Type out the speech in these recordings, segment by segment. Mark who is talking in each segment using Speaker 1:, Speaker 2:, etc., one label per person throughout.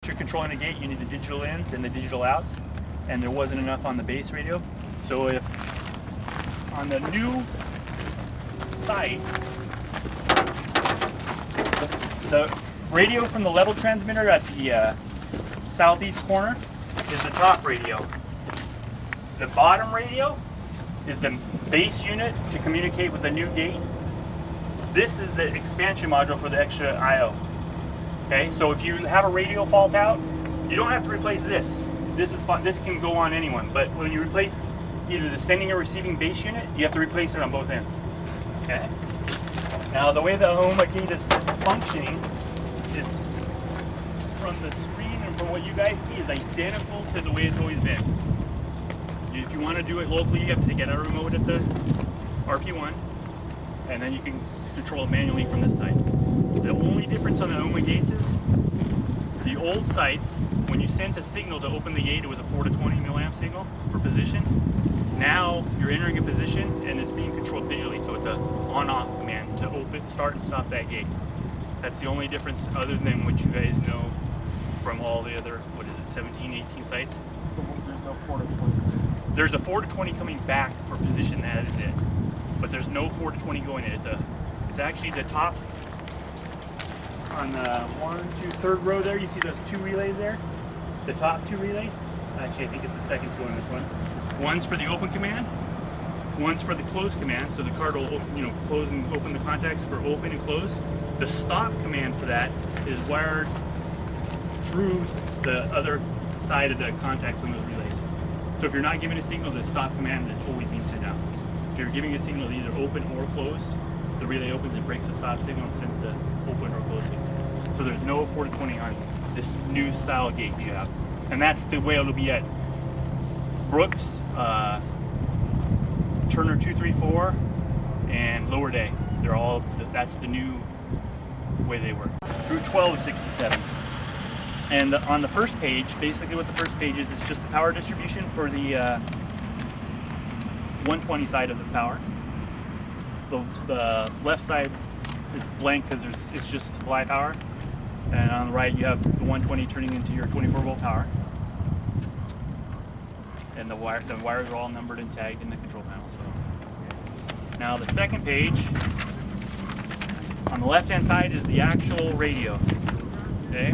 Speaker 1: You're controlling a gate, you need the digital ins and the digital outs, and there wasn't enough on the base radio. So if on the new site, the radio from the level transmitter at the southeast corner is the top radio. The bottom radio is the base unit to communicate with the new gate. This is the expansion module for the extra I/O. Okay, so if you have a radio fault out, you don't have to replace this. This can go on anyone, but when you replace either the sending or receiving base unit, you have to replace it on both ends. Okay. Now the way the Ohma gate is functioning is, from the screen and from what you guys see, is identical to the way it's always been. If you want to do it locally, you have to get a remote at the RP1, and then you can control it manually from this side. The only difference on the Ohma gates is the old sites, when you sent a signal to open the gate, it was a 4 to 20 milliamp signal for position. Now you're entering a position and it's being controlled digitally, so it's a on-off command to open, start, and stop that gate. That's the only difference, other than what you guys know from all the other, 17, 18 sites.
Speaker 2: So there's no 4 to 20?
Speaker 1: There's a 4 to 20 coming back for position, that is it. But there's no 4 to 20 going in. It's actually the top. On the third row there, you see those two relays there? The top two relays? Actually, I think it's the second two on this one. One's for the open command, one's for the close command, so the card will close and open the contacts for open and close. The stop command for that is wired through the other side of the contact on those relays. So if you're not giving a signal, the stop command is always being sent out. If you're giving a signal either open or closed, the relay opens and breaks the stop signal and sends the open or close signal. So there's no 4 to 20 on this new style gate you have. And that's the way it'll be at Brooks, Turner 234, and Lower Day. That's the new way they work. Route 12 of 67. And on the first page, basically what the first page is, it's just the power distribution for the 120 side of the power. The left side is blank because it's just supply power. And on the right, you have the 120 turning into your 24-volt power. And the wires are all numbered and tagged in the control panel. So now the second page, on the left-hand side, is the actual radio. Okay.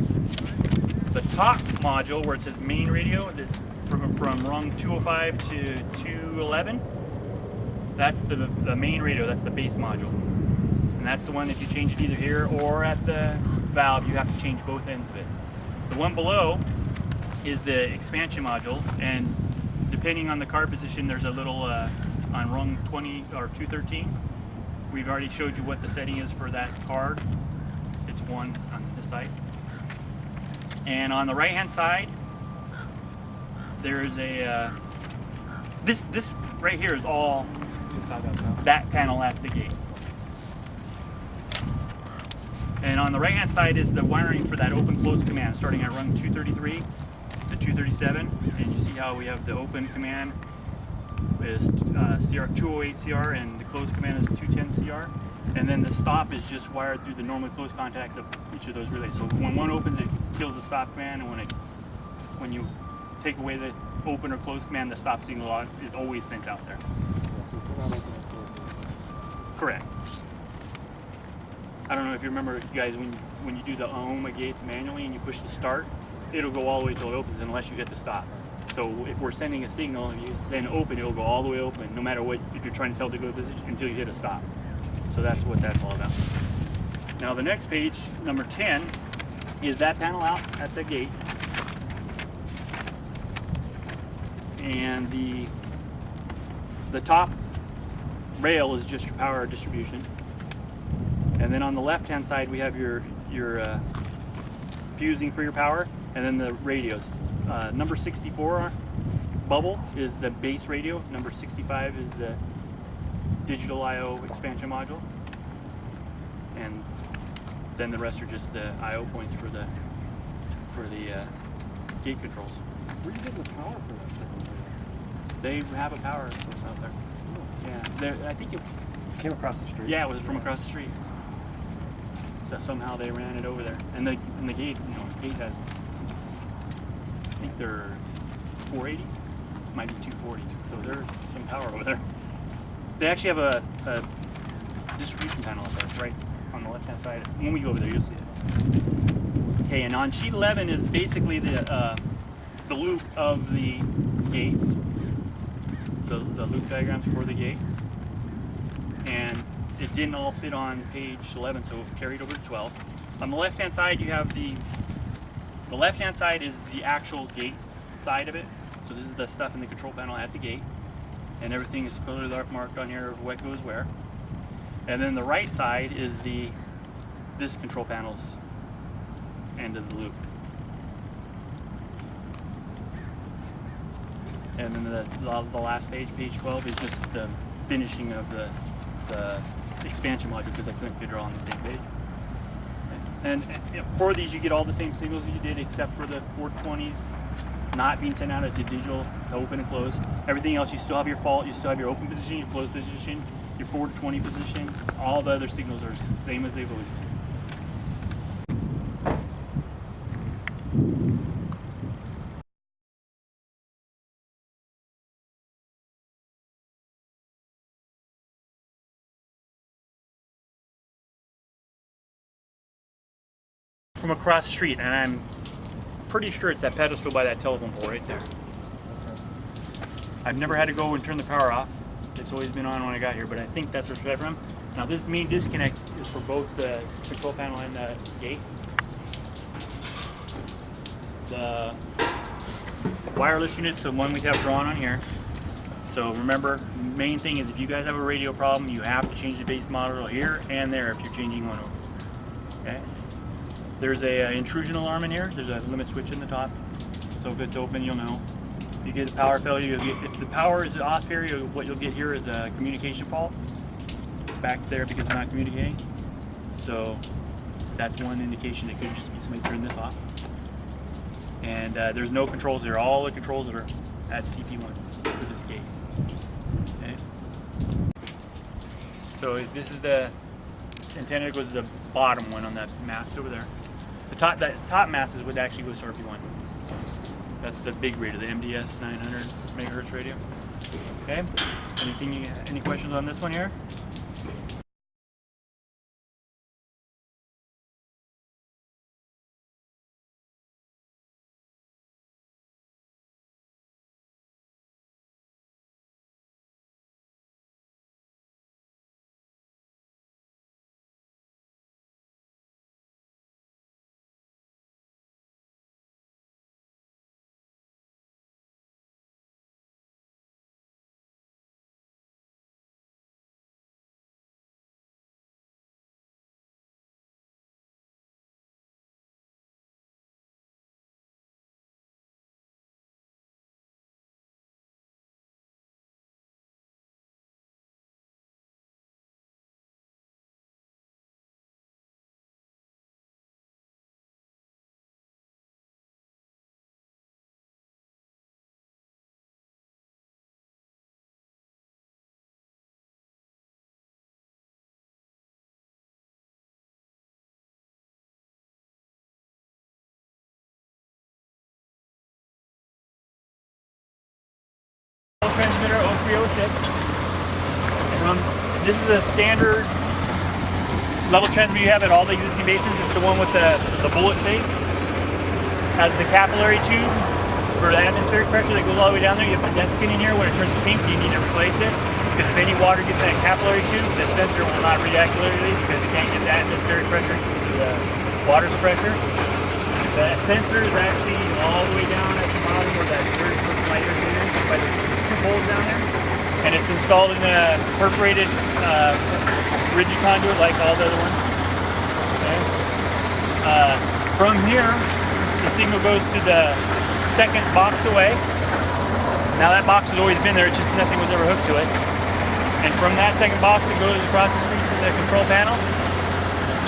Speaker 1: The top module, where it says main radio, that's from rung 205 to 211. That's the main radio. That's the base module. And that's the one, if you change it either here or at the valve, you have to change both ends of it. The one below is the expansion module, and depending on the card position, there's a little on rung 20 or 213. We've already showed you what the setting is for that card. It's 1 on this side. And on the right hand side, there's a this right here is all inside that panel at the gate. And on the right hand side is the wiring for that open close command, starting at rung 233 to 237. And you see how we have the open command is CR 208 CR, and the close command is 210 CR. And then the stop is just wired through the normally closed contacts of each of those relays. So when one opens, it kills the stop command, and when you take away the open or close command, the stop signal is always sent out there. Correct. I don't know if you remember, guys, when you do the Ohma gates manually and you push the start, it'll go all the way till it opens unless you get the stop. So if we're sending a signal and you send open, it'll go all the way open, no matter what, if you're trying to tell it to go to position, until you hit a stop. So that's what that's all about. Now the next page, number 10, is that panel out at the gate. And the top rail is just your power distribution. And then on the left-hand side, we have your fusing for your power, and then the radios. Number 64 bubble is the base radio. Number 65 is the digital I/O expansion module, and then the rest are just the I/O points for the gate controls.
Speaker 2: Where do you get the power for that?
Speaker 1: They have a power source out there.
Speaker 2: Oh.
Speaker 1: Yeah, I think it
Speaker 2: came across the street.
Speaker 1: Yeah, it was from across the street. So somehow they ran it over there, and the gate, gate has think they're 480, might be 240. So there's some power over there. They actually have a distribution panel up there, right on the left-hand side. When we go over there, you'll see it. Okay, and on sheet 11 is basically the loop of the gate, the loop diagrams for the gate, and it didn't all fit on page 11, so it carried over to 12. On the left-hand side, you have the left-hand side is the actual gate side of it. So this is the stuff in the control panel at the gate, and everything is clearly marked on here of what goes where. And then the right side is this control panel's end of the loop. And then the last page, page 12, is just the finishing of the expansion module, because I couldn't fit it all on the same page. And for these, you get all the same signals that you did, except for the 420s not being sent out as a digital to open and close. Everything else, you still have your fault, you still have your open position, your closed position, your 4 to 20 position. All the other signals are the same as they've always been. From across the street, and I'm pretty sure it's that pedestal by that telephone pole right there. I've never had to go and turn the power off. It's always been on when I got here, but I think that's where it's from. Now this main disconnect is for both the control panel and the gate. The wireless unit's the one we have drawn on here. So remember, the main thing is if you guys have a radio problem, you have to change the base model here and there if you're changing one over. Okay? There's a intrusion alarm in here. There's a limit switch in the top. So if it's open, you'll know. If you get a power failure, if the power is off here, what you'll get here is a communication fault back there because it's not communicating. So that's one indication. It could just be somebody turning this off. And there's no controls there. All the controls are at CP1 for this gate. Okay. So this is the antenna that goes to the bottom one on that mast over there. That top mast is what actually goes to RP1. That's the big radio, the MDS 900 megahertz radio. Okay. Any questions on this one here? Transmitter 0306. This is a standard level transmitter you have at all the existing basins. It's the one with the bullet shape. Has the capillary tube for the atmospheric pressure that goes all the way down there. You have the dead skin in here. When it turns pink, you need to replace it. Because if any water gets in that capillary tube, the sensor will not read accurately because it can't get the atmospheric pressure to the water's pressure. The sensor is actually all the way down at the bottom where that very first light is in, by the two poles down there. And it's installed in a perforated rigid conduit like all the other ones. Okay. From here, the signal goes to the second box away. Now that box has always been there, it's just nothing was ever hooked to it. And from that second box, it goes across the street to the control panel.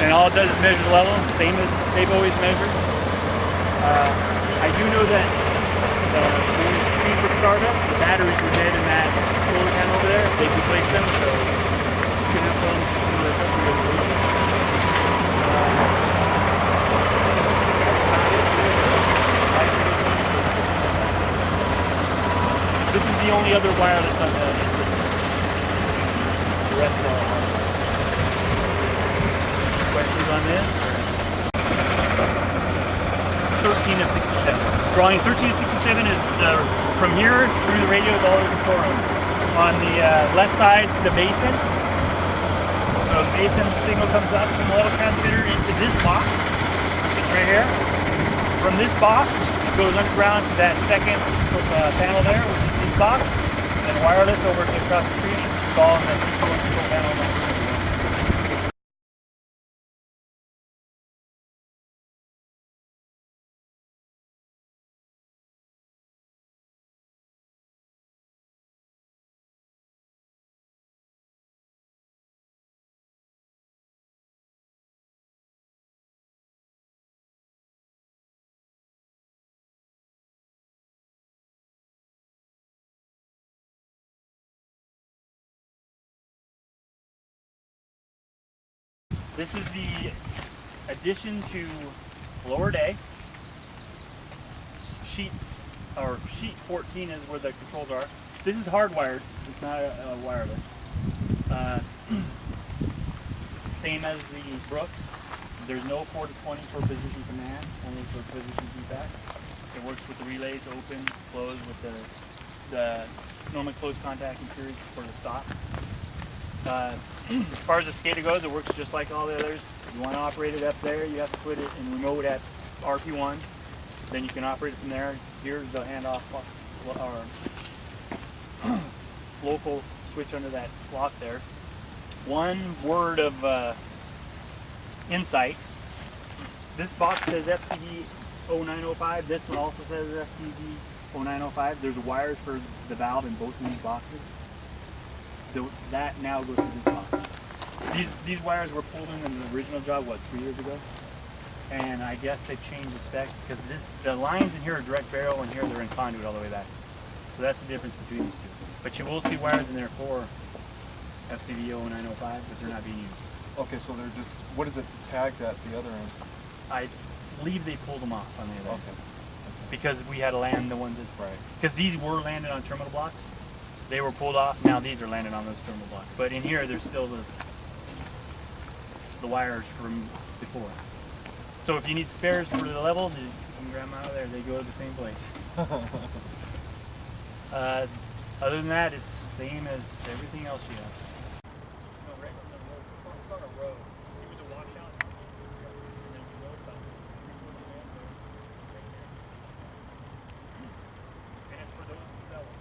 Speaker 1: And all it does is measure the level, same as they've always measured. I do know that for startup, the batteries were dead in that solar panel over there. They replaced them, so you can have them for the resolution. That's about it. only other wireless on the system. The rest are all hardware. Questions on this? 13 of 67. Drawing 13 of 67 is from here through the radio to all the control room. On the left side is the basin. So the basin signal comes up from the level transmitter into this box, which is right here. From this box, it goes underground to that second panel there, which is this box, and wireless over to across the street. It's all in the C4 control panel. This is the addition to lower day. Sheet 14 is where the controls are. This is hardwired. It's not wireless. Same as the Brooks. There's no 4 to 20 for position command, only for position feedback. It works with the relays open, close with the normally closed contact in series for the stop. As far as the SCADA goes, it works just like all the others. If you want to operate it up there, you have to put it in remote at RP1. Then you can operate it from there. Here's the handoff or local switch under that lock there. One word of insight. This box says FCD 0905. This one also says FCD 0905. There's wires for the valve in both of these boxes. That now goes to this box. So these wires were pulled in the original job, what, 3 years ago? And I guess they've changed the spec because the lines in here are direct barrel and here they're in conduit all the way back. So that's the difference between these two. But you will see wires in there for FCD 0905, but they're not being used.
Speaker 3: Okay, so they're just, what is it tagged at the other end?
Speaker 1: I believe they pulled them off on the other end.
Speaker 3: Okay.
Speaker 1: Because we had to land the ones that's,
Speaker 3: right.
Speaker 1: Because these were landed on terminal blocks. They were pulled off, now these are landed on those terminal blocks. But in here, there's still the wires from before. So if you need spares for the levels, you can grab them out of there. They go to the same place. Other than that, it's the same as everything else you have. No, right on the road. It's on a road. See where the washout is? And then the road about 340 there. And it's for those two levels.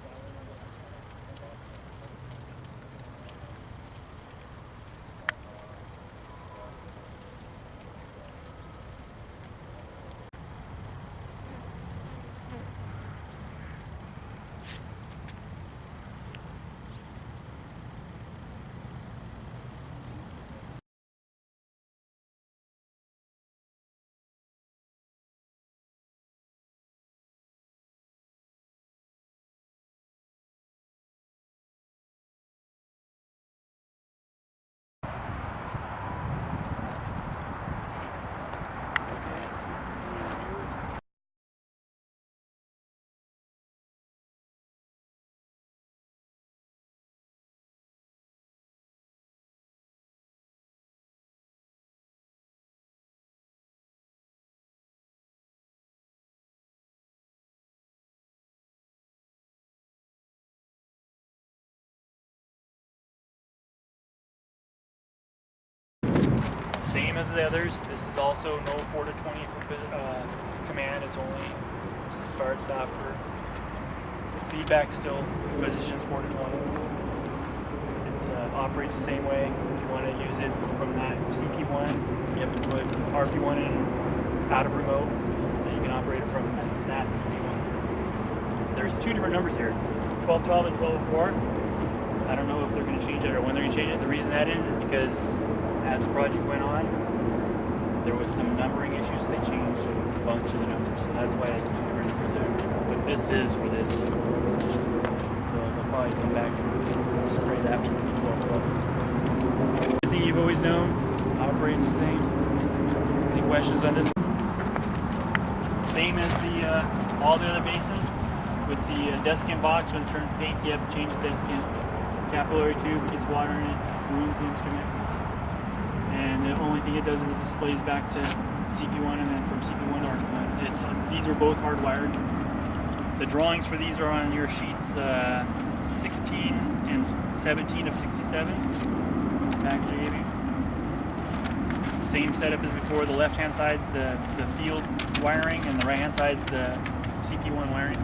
Speaker 1: Same as the others. This is also no 4 to 20 for command. It's only start, stop for feedback. Still positions 4 to 20. It operates the same way. If you want to use it from that CP1, you have to put RP1 in out of remote, and you can operate it from that CP1. There's 2 different numbers here, 1212 and 1204. I don't know if they're going to change it or when they're going to change it. The reason that is because as the project went on, there was some numbering issues. They changed a bunch of the numbers, so that's why it's 2 different numbers there. But this is for this. So they'll probably come back and spray that one to be 1212. Everything you've always known operates the same. Any questions on this? Same as all the other basins. with the desiccant box. When it turns pink, you have to change the desiccant. Capillary tube gets water in it, ruins the instrument. And the only thing it does is displays back to CP1 and then from CP1 to R1. These are both hardwired. The drawings for these are on your sheets 16 and 17 of 67. Package I gave you. Same setup as before. The left hand side's the field wiring and the right hand side's the CP1 wiring.